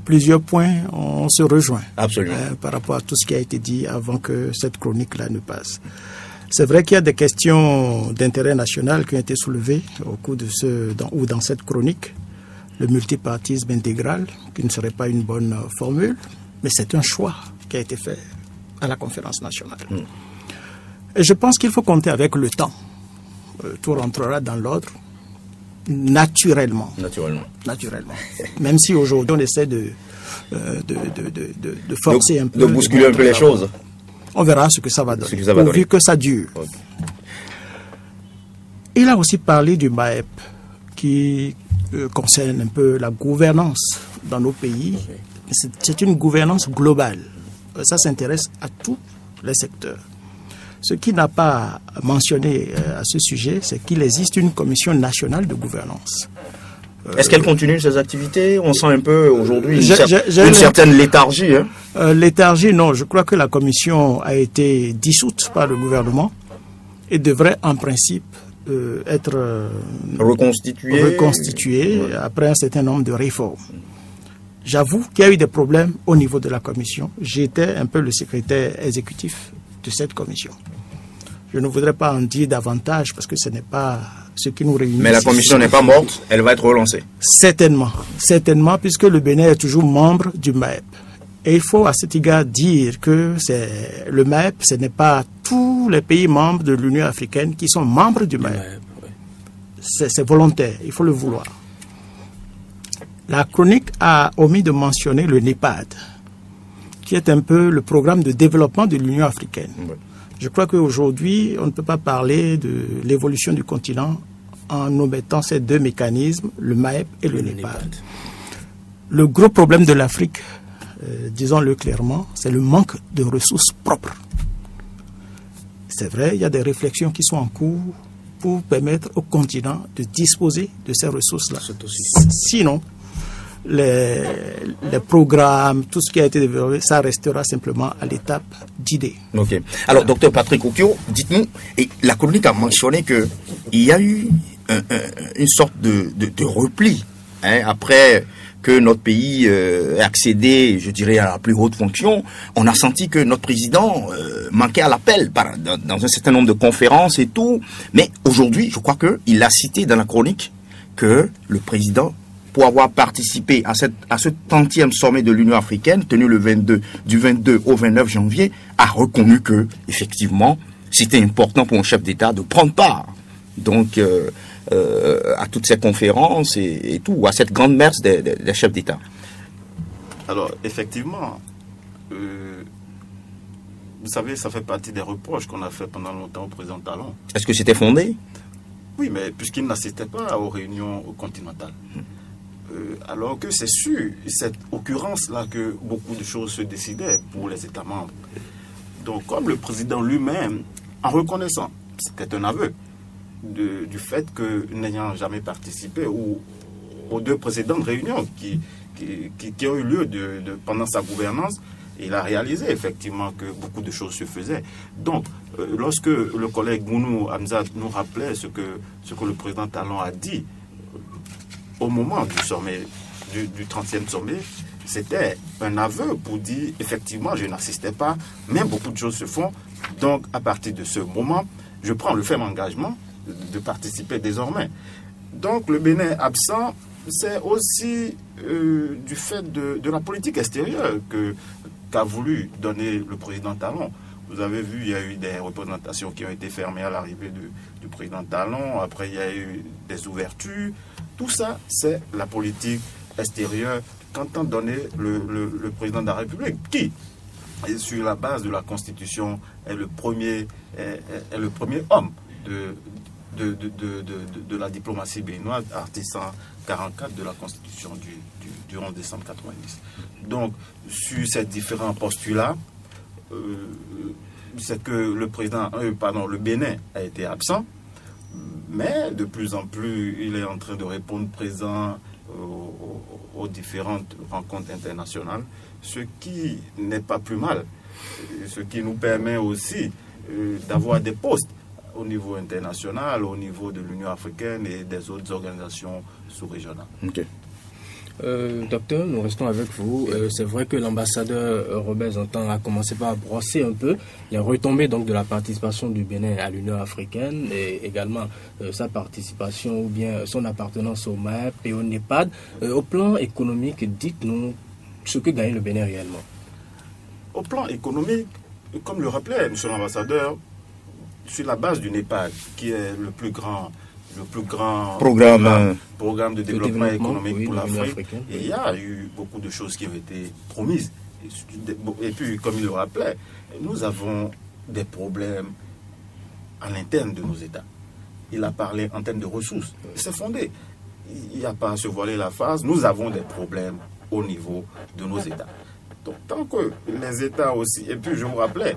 plusieurs points, on se rejoint. Absolument. Par rapport à tout ce qui a été dit avant que cette chronique-là ne passe. C'est vrai qu'il y a des questions d'intérêt national qui ont été soulevées au cours de dans cette chronique. Le multipartisme intégral, qui ne serait pas une bonne formule, mais c'est un choix qui a été fait à la conférence nationale. Et je pense qu'il faut compter avec le temps. Tout rentrera dans l'ordre. Naturellement. Même si aujourd'hui on essaie de forcer un peu. De bousculer un peu les choses. On verra ce que ça va donner. Pourvu que ça dure. Okay. Il a aussi parlé du MAEP qui concerne un peu la gouvernance dans nos pays. Okay. C'est une gouvernance globale. Ça s'intéresse à tous les secteurs. Ce qui n'a pas mentionné à ce sujet, c'est qu'il existe une commission nationale de gouvernance. Est-ce qu'elle continue ses activités? On sent un peu aujourd'hui une certaine léthargie. Léthargie, non. Je crois que la commission a été dissoute par le gouvernement et devrait en principe être reconstituée après un certain nombre de réformes. J'avoue qu'il y a eu des problèmes au niveau de la commission. J'étais un peu le secrétaire exécutif de cette commission. Je ne voudrais pas en dire davantage parce que ce n'est pas ce qui nous réunit. Mais la commission n'est pas morte, elle va être relancée. Certainement, puisque le Bénin est toujours membre du MAEP. Et il faut à cet égard dire que le MAEP, ce n'est pas tous les pays membres de l'Union africaine qui sont membres du MAEP. C'est volontaire, il faut le vouloir. La chronique a omis de mentionner le NEPAD, qui est un peu le programme de développement de l'Union africaine. Oui. Je crois qu'aujourd'hui, on ne peut pas parler de l'évolution du continent en omettant ces 2 mécanismes, le MAEP et le NEPAD. Le gros problème de l'Afrique, disons-le clairement, c'est le manque de ressources propres. C'est vrai, il y a des réflexions qui sont en cours pour permettre au continent de disposer de ces ressources-là. Sinon, les programmes, tout ce qui a été développé, ça restera simplement à l'étape d'idées. Ok. Alors, docteur Patrick Okio, dites-nous, et la chronique a mentionné qu'il y a eu une sorte de repli après que notre pays ait accédé, je dirais, à la plus haute fonction. On a senti que notre président manquait à l'appel dans un certain nombre de conférences et tout. Mais aujourd'hui, je crois qu'il a cité dans la chronique que le président, pour avoir participé à ce 30e sommet de l'Union africaine, tenu du 22 au 29 janvier, a reconnu que, effectivement, c'était important pour un chef d'État de prendre part donc, à toutes ces conférences et tout, à cette grande messe des chefs d'État. Alors, effectivement, vous savez, ça fait partie des reproches qu'on a fait pendant longtemps au président Talon. Est-ce que c'était fondé? Oui, mais puisqu'il n'assistait pas aux réunions continentales. Alors que c'est sur cette occurrence-là que beaucoup de choses se décidaient pour les États membres. Donc, comme le président lui-même, en reconnaissant, c'était un aveu, du fait que n'ayant jamais participé aux 2 précédentes réunions qui ont eu lieu pendant sa gouvernance, il a réalisé effectivement que beaucoup de choses se faisaient. Donc, lorsque le collègue Mounou Hamzat nous rappelait ce que le président Talon a dit au moment du sommet, du 30e sommet, c'était un aveu pour dire effectivement je n'assistais pas, mais beaucoup de choses se font. Donc, à partir de ce moment, je prends le ferme engagement de participer désormais. Donc, le Bénin absent, c'est aussi du fait de la politique extérieure qu'a voulu donner le président Talon. Vous avez vu, il y a eu des représentations qui ont été fermées à l'arrivée du président Talon. Après, il y a eu des ouvertures. Tout ça, c'est la politique extérieure qu'entend donner le président de la République, qui, sur la base de la Constitution, est le premier homme de la diplomatie béninoise, article 144 de la Constitution du 11 décembre 90. Donc, sur ces différents postulats, c'est que le Bénin a été absent, mais de plus en plus, il est en train de répondre présent aux différentes rencontres internationales, ce qui n'est pas plus mal, ce qui nous permet aussi d'avoir des postes au niveau international, au niveau de l'Union africaine et des autres organisations sous-régionales. Okay. Docteur, nous restons avec vous. C'est vrai que l'ambassadeur Robert Zantan a commencé par brosser un peu les retombées donc de la participation du Bénin à l'Union africaine et également sa participation ou bien son appartenance au MAEP et au NEPAD. Au plan économique, dites-nous ce que gagne le Bénin réellement. Au plan économique, comme le rappelait M. l'ambassadeur, sur la base du NEPAD, qui est le plus grand programme de développement économique pour l'Afrique. Et il y a eu beaucoup de choses qui ont été promises. Et puis, comme il le rappelait, nous avons des problèmes à l'interne de nos États. Il a parlé en termes de ressources. C'est fondé. Il n'y a pas à se voiler la face. Nous avons des problèmes au niveau de nos États. Donc, tant que les États aussi, et puis je vous rappelais,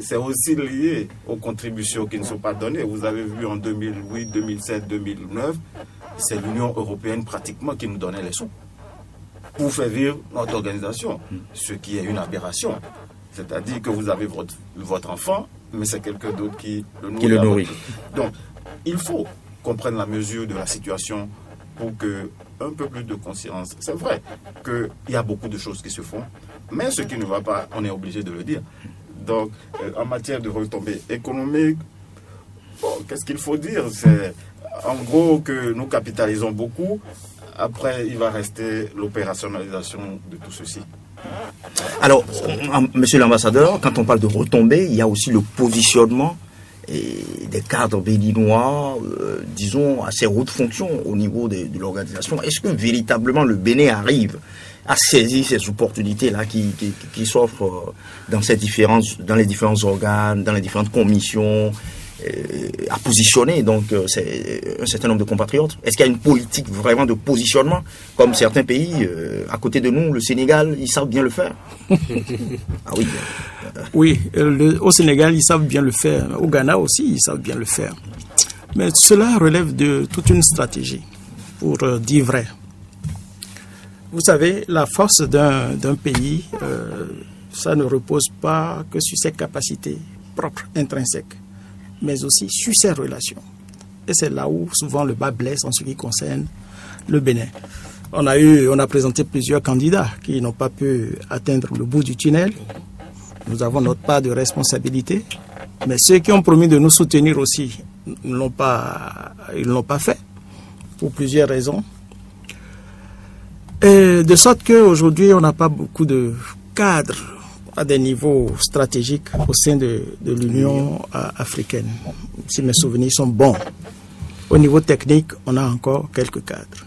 c'est aussi lié aux contributions qui ne sont pas données. Vous avez vu en 2008, 2007, 2009, c'est l'Union européenne pratiquement qui nous donnait les sous pour faire vivre notre organisation, ce qui est une aberration. C'est-à-dire que vous avez votre enfant, mais c'est quelqu'un d'autre qui le nourrit. Donc, il faut qu'on prenne la mesure de la situation pour que un peu plus de conscience. C'est vrai qu'il y a beaucoup de choses qui se font, mais ce qui ne va pas, on est obligé de le dire. Donc, en matière de retombées économiques, qu'est-ce qu'il faut dire? C'est en gros que nous capitalisons beaucoup. Après, il va rester l'opérationnalisation de tout ceci. Alors, monsieur l'ambassadeur, quand on parle de retombées, il y a aussi le positionnement des cadres béninois, disons, à ces hautes fonctions au niveau de l'organisation. Est-ce que véritablement le Bénin arrive à saisir ces opportunités-là qui s'offrent dans les différents organes, dans les différentes commissions, à positionner donc un certain nombre de compatriotes? Est-ce qu'il y a une politique vraiment de positionnement, comme certains pays à côté de nous, le Sénégal, ils savent bien le faire? Ah oui. Oui, au Sénégal, ils savent bien le faire. Au Ghana aussi, ils savent bien le faire. Mais cela relève de toute une stratégie, pour dire vrai. Vous savez, la force d'un pays, ça ne repose pas que sur ses capacités propres, intrinsèques, mais aussi sur ses relations. Et c'est là où souvent le bas blesse en ce qui concerne le Bénin. On a présenté plusieurs candidats qui n'ont pas pu atteindre le bout du tunnel. Nous avons notre part de responsabilité, mais ceux qui ont promis de nous soutenir aussi ils ne l'ont pas fait, pour plusieurs raisons. Et de sorte qu'aujourd'hui, on n'a pas beaucoup de cadres à des niveaux stratégiques au sein de l'Union africaine, si mes souvenirs sont bons. Au niveau technique, on a encore quelques cadres.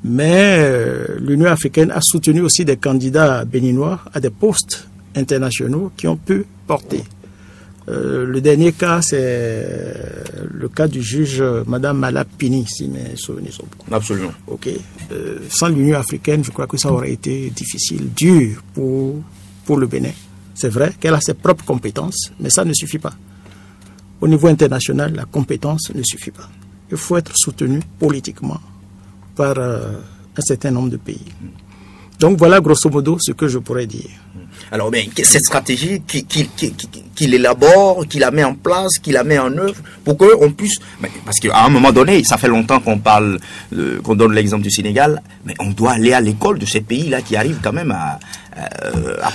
Mais l'Union africaine a soutenu aussi des candidats béninois à des postes internationaux qui ont pu porter Le dernier cas, c'est le cas du juge Madame Malapini, si mes souvenirs sont bons. Absolument. Ok. Sans l'Union africaine, je crois que ça aurait été difficile, dur pour le Bénin. C'est vrai qu'elle a ses propres compétences, mais ça ne suffit pas. Au niveau international, la compétence ne suffit pas. Il faut être soutenu politiquement par un certain nombre de pays. Donc voilà grosso modo ce que je pourrais dire. Alors, mais cette stratégie qu'il élabore, qu'il la met en place, qu'il la met en œuvre, pour qu'on puisse... Parce qu'à un moment donné, ça fait longtemps qu'on parle, qu'on donne l'exemple du Sénégal, mais on doit aller à l'école de ces pays-là qui arrivent quand même à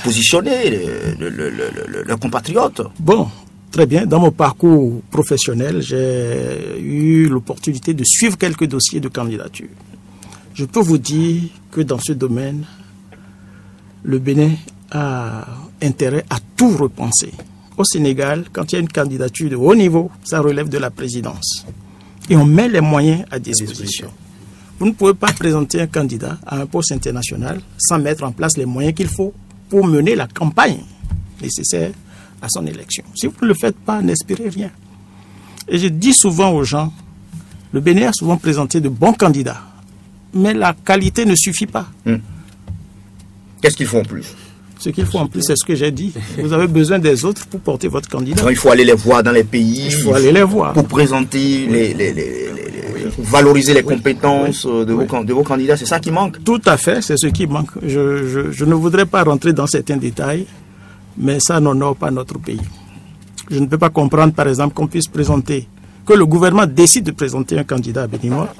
positionner leurs compatriotes. Bon, très bien. Dans mon parcours professionnel, j'ai eu l'opportunité de suivre quelques dossiers de candidature. Je peux vous dire que dans ce domaine, le Bénin a intérêt à tout repenser. Au Sénégal, quand il y a une candidature de haut niveau, ça relève de la présidence. Et on met les moyens à disposition. Vous ne pouvez pas présenter un candidat à un poste international sans mettre en place les moyens qu'il faut pour mener la campagne nécessaire à son élection. Si vous ne le faites pas, n'espérez rien. Et je dis souvent aux gens, le Bénin a souvent présenté de bons candidats, mais la qualité ne suffit pas. Qu'est-ce qu'il faut en plus? Ce qu'il faut en plus, c'est ce que j'ai dit. Vous avez besoin des autres pour porter votre candidat. Alors, il faut aller les voir dans les pays. Il faut aller les voir. Pour présenter, pour valoriser les compétences de vos candidats. C'est ça qui manque? Tout à fait, c'est ce qui manque. Je ne voudrais pas rentrer dans certains détails, mais ça n'honore pas notre pays. Je ne peux pas comprendre, par exemple, qu'on puisse présenter, que le gouvernement décide de présenter un candidat béninois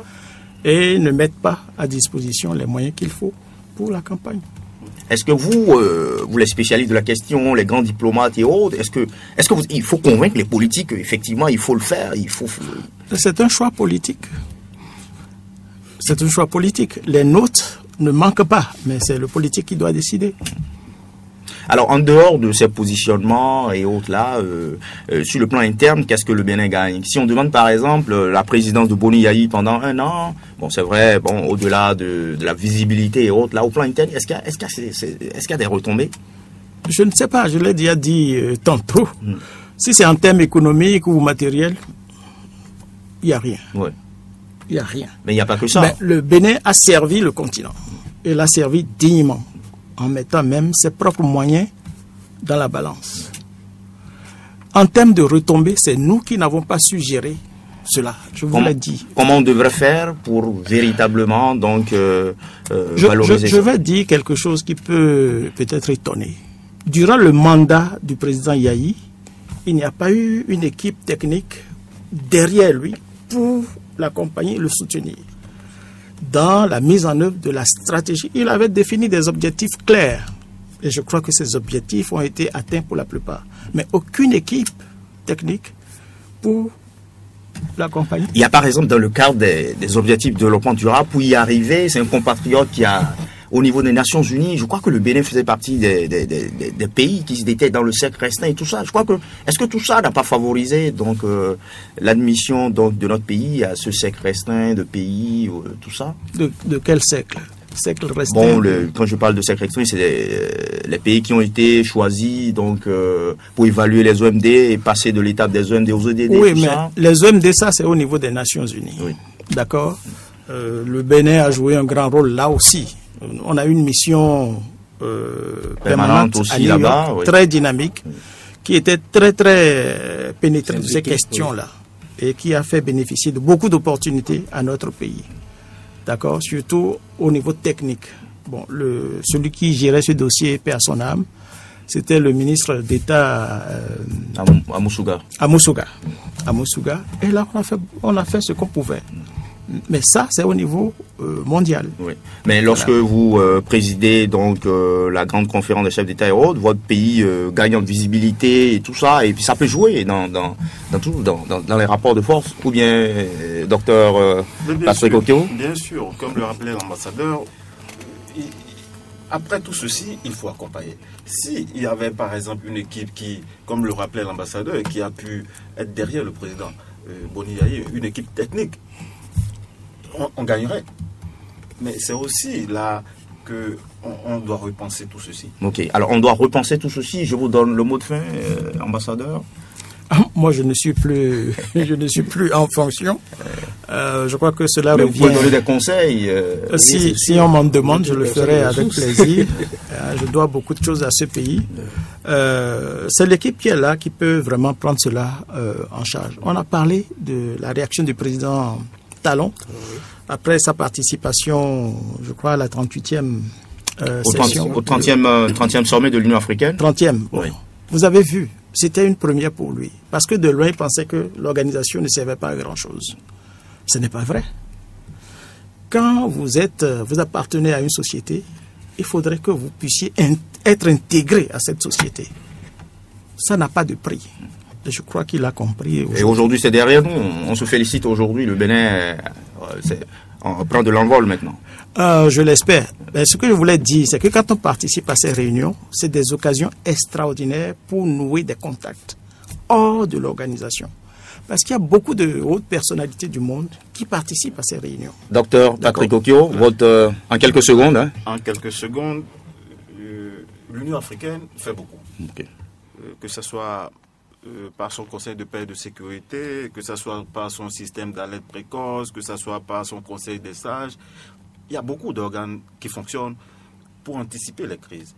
et ne mette pas à disposition les moyens qu'il faut pour la campagne. Est-ce que vous les spécialistes de la question, les grands diplomates et autres, il faut convaincre les politiques qu'effectivement il faut le faire, C'est un choix politique. C'est un choix politique. Les nôtres ne manquent pas, mais c'est le politique qui doit décider. Alors, en dehors de ces positionnements et autres là, sur le plan interne, qu'est-ce que le Bénin gagne? Si on demande par exemple la présidence de Boni Yayi pendant 1 an, bon, c'est vrai, bon, au-delà de la visibilité et autres là, au plan interne, est-ce qu'il y a des retombées? Je ne sais pas, je l'ai déjà dit tantôt. Si c'est en termes économiques ou matériels, il n'y a rien. Ouais. Il n'y a rien. Mais il n'y a pas que ça. Mais le Bénin a servi le continent. Et l'a servi dignement, en mettant même ses propres moyens dans la balance. En termes de retombées, c'est nous qui n'avons pas su gérer cela, je vous l'ai dit. Comment on devrait faire pour véritablement donc valoriser je vais dire quelque chose qui peut peut-être étonner. Durant le mandat du président Yayi, il n'y a pas eu une équipe technique derrière lui pour l'accompagner, le soutenir. Dans la mise en œuvre de la stratégie, il avait défini des objectifs clairs. Et je crois que ces objectifs ont été atteints pour la plupart. Mais aucune équipe technique pour l'accompagner. Il y a par exemple dans le cadre des objectifs de développement durable, pour y arriver, c'est un compatriote qui a, au niveau des Nations Unies, je crois que le Bénin faisait partie des pays qui étaient dans le cercle restreint et tout ça. Je crois que, est-ce que tout ça n'a pas favorisé donc l'admission donc de notre pays à ce cercle restreint de pays, tout ça? De quel cercle? Cercle restreint. Bon, quand je parle de cercle restreint, c'est les pays qui ont été choisis donc pour évaluer les OMD et passer de l'étape des OMD aux ODD. Oui, mais ça. Les OMD, ça c'est au niveau des Nations Unies. Oui. D'accord. Le Bénin a joué un grand rôle là aussi. On a une mission permanente aussi là-bas, oui. Très dynamique, qui était très très pénétrée de ces questions-là et qui a fait bénéficier de beaucoup d'opportunités à notre pays. D'accord, surtout au niveau technique. Bon, celui qui gérait ce dossier, paix à son âme, c'était le ministre d'État Amoussouga. Et là, on a fait ce qu'on pouvait. Mais ça, c'est au niveau mondial. Oui. Mais lorsque vous présidez donc la grande conférence des chefs d'État et autres, votre pays gagne en visibilité et tout ça, et puis ça peut jouer dans les rapports de force. Ou bien, docteur Patrick Okio? Bien sûr, comme le rappelait l'ambassadeur, après tout ceci, il faut accompagner. S'il y avait par exemple une équipe qui, comme le rappelait l'ambassadeur, qui a pu être derrière le président Boni Yayi, une équipe technique, on gagnerait. Mais c'est aussi là qu'on doit repenser tout ceci. Ok, alors on doit repenser tout ceci. Je vous donne le mot de fin, ambassadeur. Moi, je ne suis plus, je ne suis plus en fonction. Je crois que cela Mais revient. vous pouvez donner des conseils. Si on m'en demande, je le ferai avec plaisir. Je dois beaucoup de choses à ce pays. C'est l'équipe qui est là qui peut vraiment prendre cela en charge. On a parlé de la réaction du président Talon après sa participation, je crois, à la 38e session. Au 30e sommet de l'Union africaine. 30e. Oui. Vous avez vu, c'était une première pour lui. Parce que de loin, il pensait que l'organisation ne servait pas à grand-chose. Ce n'est pas vrai. Quand vous appartenez à une société, il faudrait que vous puissiez être intégré à cette société. Ça n'a pas de prix. Et je crois qu'il a compris. Et aujourd'hui, c'est derrière nous. On se félicite aujourd'hui. Le Bénin on prend de l'envol maintenant. Je l'espère. Mais ce que je voulais dire, c'est que quand on participe à ces réunions, c'est des occasions extraordinaires pour nouer des contacts hors de l'organisation. Parce qu'il y a beaucoup de hautes personnalités du monde qui participent à ces réunions. Docteur Patrick Okio, en quelques secondes. Hein. En quelques secondes, l'Union africaine fait beaucoup. Okay. Que ce soit par son Conseil de paix et de sécurité, que ce soit par son système d'alerte précoce, que ce soit par son Conseil des sages. Il y a beaucoup d'organes qui fonctionnent pour anticiper les crises.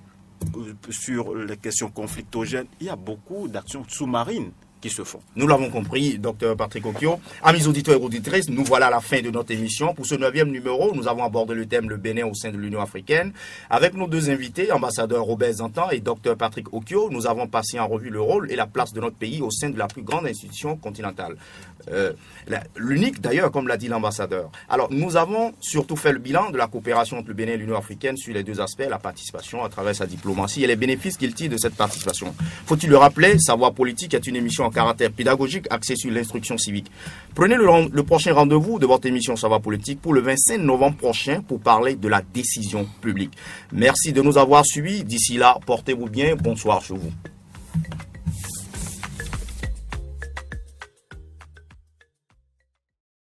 Sur les questions conflictogènes, il y a beaucoup d'actions sous-marines qui se font. Nous l'avons compris, docteur Patrick Okio. Amis auditeurs et auditrices, nous voilà à la fin de notre émission. Pour ce 9e numéro, nous avons abordé le thème le Bénin au sein de l'Union africaine. Avec nos deux invités, ambassadeur Robert Zantan et docteur Patrick Okio, nous avons passé en revue le rôle et la place de notre pays au sein de la plus grande institution continentale. L'unique d'ailleurs, comme l'a dit l'ambassadeur. Alors, nous avons surtout fait le bilan de la coopération entre le Bénin et l'Union africaine sur les deux aspects, la participation à travers sa diplomatie et les bénéfices qu'il tire de cette participation. Faut-il le rappeler, Savoir politique est une émission en caractère pédagogique axée sur l'instruction civique. Prenez le prochain rendez-vous de votre émission Savoir politique pour le 25 novembre prochain pour parler de la décision publique. Merci de nous avoir suivis. D'ici là, portez-vous bien. Bonsoir chez vous.